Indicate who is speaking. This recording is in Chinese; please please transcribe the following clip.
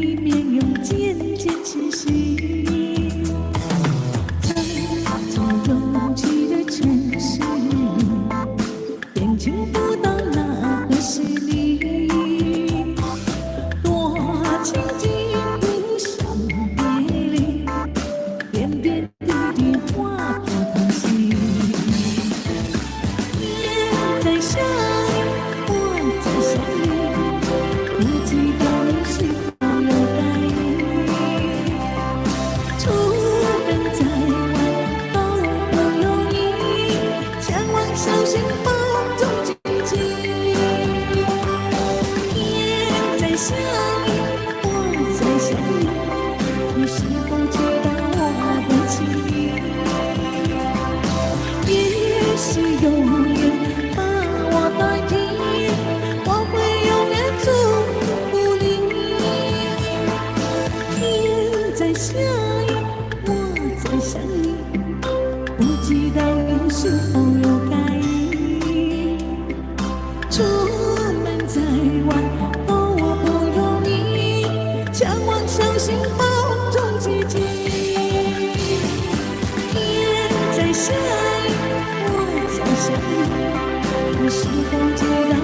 Speaker 1: 的面容渐渐清晰，在拥挤的城市里，眼睛不到那个是你，多情景不想别离，点点滴滴化作疼惜。天在下雨，我在想你，不知道你是否有感应。出门在外都不容易，千万小心保重自己。天在下雨，我在想你，你是否知道我的情意？也许永远把我代替，我会永远祝福你。天在下雨，我在想你，不知道你是否有感应。出门在外都不容易，千万小心保重自己。天在下雨，我在想你，你是否知道